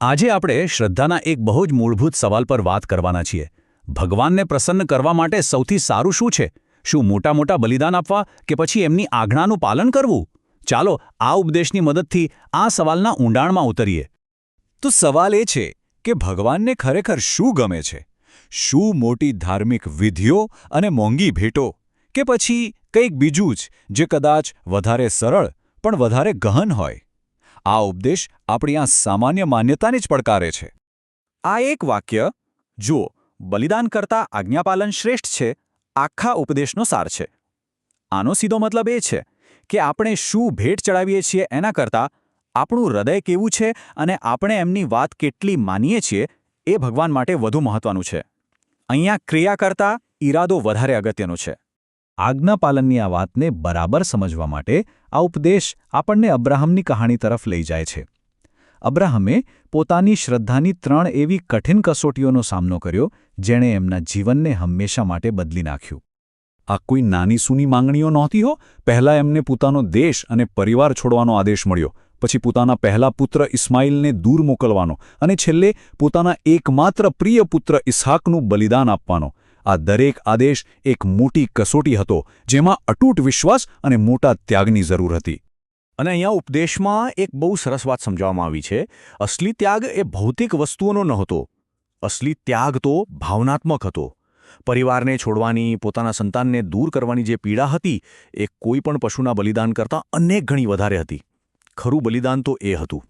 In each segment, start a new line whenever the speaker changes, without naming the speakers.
આજે આપણે શ્રદ્ધાના એક બહુ જ મૂળભૂત સવાલ પર વાત કરવાના છીએ. ભગવાનને પ્રસન્ન કરવા માટે સૌથી સારું શું છે? શું મોટા મોટા બલિદાન આપવા કે પછી એમની આજ્ઞાનું પાલન કરવું? ચાલો આ ઉપદેશની મદદથી આ સવાલના ઊંડાણમાં ઉતરીએ.
તો સવાલ એ છે કે ભગવાનને ખરેખર શું ગમે છે? શું મોટી ધાર્મિક વિધિઓ અને મોંઘી ભેટો, કે પછી કંઈક બીજું જ જે કદાચ વધારે સરળ પણ વધારે ગહન હોય? આ ઉપદેશ આપણી આ સામાન્ય માન્યતાને જ પડકારે છે. આ એક વાક્ય, જુઓ, બલિદાન કરતાં આજ્ઞાપાલન શ્રેષ્ઠ છે, આખા ઉપદેશનો સાર છે. આનો સીધો મતલબ એ છે કે આપણે શું ભેટ ચડાવીએ છીએ એના કરતાં આપણું હૃદય કેવું છે અને આપણે એમની વાત કેટલી માનીએ છીએ એ ભગવાન માટે વધુ મહત્વનું છે. અહીંયા ક્રિયા કરતાં ઈરાદો વધારે અગત્યનો છે.
આજ્ઞાપાલનની આ વાતને બરાબર સમજવા માટે આ ઉપદેશ આપણને અબ્રાહમની કહાણી તરફ લઈ જાય છે. અબ્રાહમે પોતાની શ્રદ્ધાની 3 એવી કઠિન કસોટીઓનો સામનો કર્યો જેણે એમના જીવનને હંમેશા માટે બદલી નાખ્યું.
આ કોઈ નાની સૂની માંગણીઓ નહોતી હો. પહેલાં એમને પોતાનો દેશ અને પરિવાર છોડવાનો આદેશ મળ્યો, પછી પોતાના પહેલા પુત્ર ઇસ્માઇલને દૂર મોકલવાનો અને છેલ્લે પોતાના એકમાત્ર પ્રિય પુત્ર ઇસ્હાકનું બલિદાન આપવાનો. આ દરેક આદેશ એક મોટી કસોટી હતો જેમાં અતૂટ વિશ્વાસ અને મોટા ત્યાગની જરૂર હતી.
અને અહીંયા ઉપદેશમાં એક બહુ સરસ વાત સમજાવવામાં આવી છે. અસલી ત્યાગ એ ભૌતિક વસ્તુઓનો નહોતો. અસલી ત્યાગ તો ભાવનાત્મક હતો. પરિવારને છોડવાની, પોતાના સંતાનને દૂર કરવાની જે પીડા હતી એ કોઈ પણ પશુના બલિદાન કરતાં અનેક ગણી વધારે હતી. ખરું બલિદાન તો એ હતું.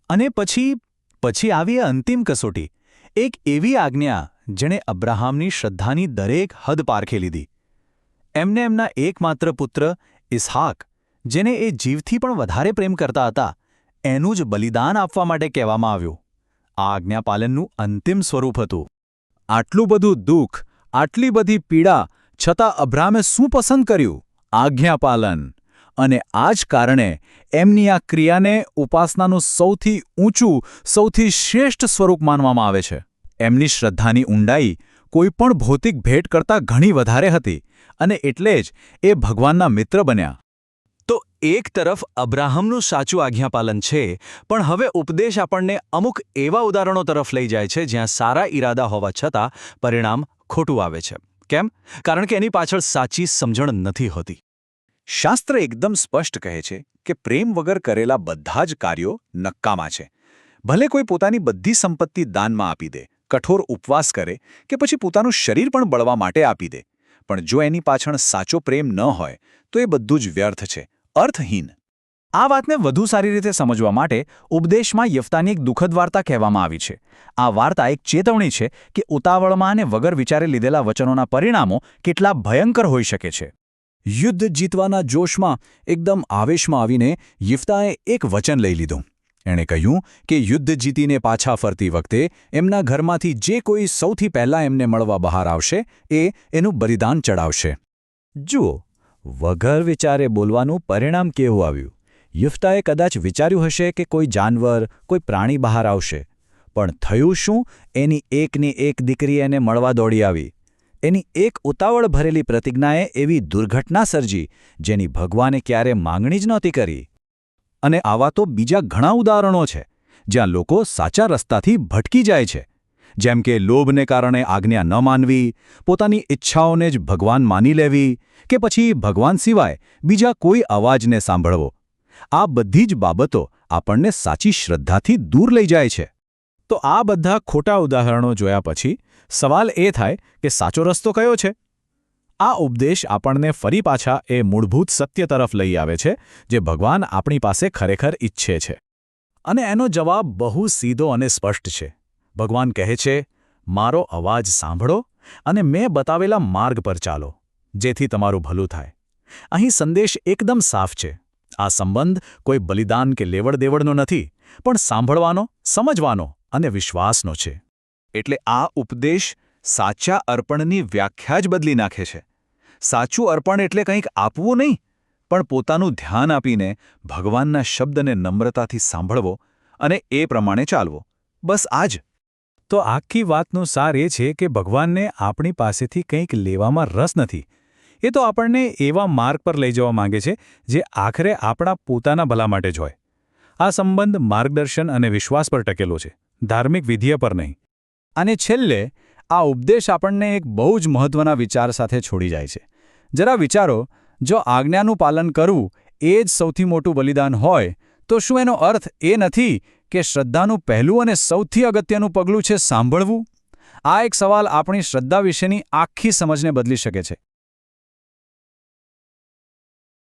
અને પછી આવી અંતિમ કસોટી, એક એવી આજ્ઞા જેણે અબ્રાહમની શ્રદ્ધાની દરેક હદ પારખી લીધી. એમને એમના એકમાત્ર પુત્ર ઇસ્હાક, જેને એ જીવથી પણ વધારે પ્રેમ કરતા હતા, એનું જ બલિદાન આપવા માટે કહેવામાં આવ્યું. આ આજ્ઞાપાલનનું અંતિમ સ્વરૂપ હતું.
આટલું બધું દુઃખ, આટલી બધી પીડા છતાં અબ્રાહમે શું પસંદ કર્યું? આજ્ઞાપાલન. અને આ જ કારણે એમની આ ક્રિયાને ઉપાસનાનું સૌથી ઊંચું, સૌથી શ્રેષ્ઠ સ્વરૂપ માનવામાં આવે છે. એમની શ્રદ્ધાની ઊંડાઈ કોઈપણ ભૌતિક ભેટ કરતાં ઘણી વધારે હતી અને એટલે જ એ ભગવાનના મિત્ર બન્યા.
તો એક તરફ અબ્રાહમનું સાચું આજ્ઞાપાલન છે, પણ હવે ઉપદેશ આપણને અમુક એવા ઉદાહરણો તરફ લઈ જાય છે જ્યાં સારા ઈરાદા હોવા છતાં પરિણામ ખોટું આવે છે. કેમ? કારણ કે એની પાછળ સાચી સમજણ નથી હોતી. શાસ્ત્ર એકદમ સ્પષ્ટ કહે છે કે પ્રેમ વગર કરેલા બધા જ કાર્યો નક્કામા છે. ભલે કોઈ પોતાની બધી સંપત્તિ દાનમાં આપી દે, કઠોર ઉપવાસ કરે કે પછી પોતાનું શરીર પણ બળવા માટે આપી દે, પણ જો એની પાછળ સાચો પ્રેમ ન હોય તો એ બધું જ વ્યર્થ છે, અર્થહીન.
આ વાતને વધુ સારી રીતે સમજવા માટે ઉપદેશમાં યફતાની એક દુઃખદ વાર્તા કહેવામાં આવી છે. આ વાર્તા એક ચેતવણી છે કે ઉતાવળમાં અને વગર વિચારે લીધેલા વચનોના પરિણામો કેટલા ભયંકર હોઈ શકે છે.
યુદ્ધ જીતવાના જોશમાં એકદમ આવેશમાં આવીને યફતાએ એક વચન લઈ લીધું. એણે કહ્યું કે યુદ્ધ જીતીને પાછા ફરતી વખતે એમના ઘરમાંથી જે કોઈ સૌથી પહેલાં એમને મળવા બહાર આવશે એનું બલિદાન ચડાવશે.
જુઓ, વગર વિચારે બોલવાનું પરિણામ કેવું આવ્યું. યફતાએ કદાચ વિચાર્યું હશે કે કોઈ જાનવર, કોઈ પ્રાણી બહાર આવશે, પણ થયું શું? એની એકની એક દીકરી એને મળવા દોડી આવી. એની એક ઉતાવળ ભરેલી પ્રતિજ્ઞાએ એવી દુર્ઘટના સર્જી જેની ભગવાને ક્યારે માંગણી જ નહોતી કરી. અને આવા તો બીજા ઘણા ઉદાહરણો છે જ્યાં લોકો સાચા રસ્તાથી ભટકી જાય છે. જેમ કે લોભને કારણે આજ્ઞા ન માનવી, પોતાની ઈચ્છાઓને જ ભગવાન માની લેવી, કે પછી ભગવાન સિવાય બીજા કોઈ અવાજને સાંભળવો. આ બધી જ બાબતો આપણને સાચી શ્રદ્ધાથી દૂર લઈ જાય છે. તો આ બધા ખોટા ઉદાહરણો જોયા પછી સવાલ એ થાય કે સાચો રસ્તો કયો છે? આ ઉપદેશ આપણને ફરી પાછા એ મૂળભૂત સત્ય તરફ લઈ આવે છે જે ભગવાન આપણી પાસે ખરેખર ઈચ્છે છે. અને એનો જવાબ બહુ સીધો અને સ્પષ્ટ છે. ભગવાન કહે છે, મારો અવાજ સાંભળો અને મેં બતાવેલા માર્ગ પર ચાલો, જેથી તમારું ભલું થાય. અહીં સંદેશ એકદમ સાફ છે. આ સંબંધ કોઈ બલિદાન કે લેવડ દેવડનો નથી, પણ સાંભળવાનો, સમજવાનો અને વિશ્વાસનો છે.
એટલે આ ઉપદેશ સાચા અર્પણની વ્યાખ્યા જ બદલી નાખે છે. સાચું અર્પણ એટલે કંઈક આપવું નહીં, પણ પોતાનું ધ્યાન આપીને ભગવાનના શબ્દને નમ્રતાથી સાંભળવો અને એ પ્રમાણે ચાલવો. બસ આ જ.
તો આખી વાતનો સાર એ છે કે ભગવાનને આપણી પાસેથી કંઈક લેવામાં રસ નથી. એ તો આપણને એવા માર્ગ પર લઈ જવા માંગે છે જે આખરે આપણા પોતાના ભલા માટે જ હોય.
આ સંબંધ માર્ગદર્શન અને વિશ્વાસ પર ટકેલો છે, ધાર્મિક વિધિય પર નહીં.
અને છેલ્લે આ ઉપદેશ આપણને એક બહુ જ મહત્વના વિચાર સાથે છોડી જાય છે. જરા વિચારો, જો આજ્ઞાનું પાલન કરવું એ જ સૌથી મોટું બલિદાન હોય, તો શું એનો અર્થ એ નથી કે શ્રદ્ધાનું પહેલું અને સૌથી અગત્યનું પગલું છે સાંભળવું? આ એક સવાલ આપણી શ્રદ્ધા વિશેની આખી સમજને બદલી શકે છે.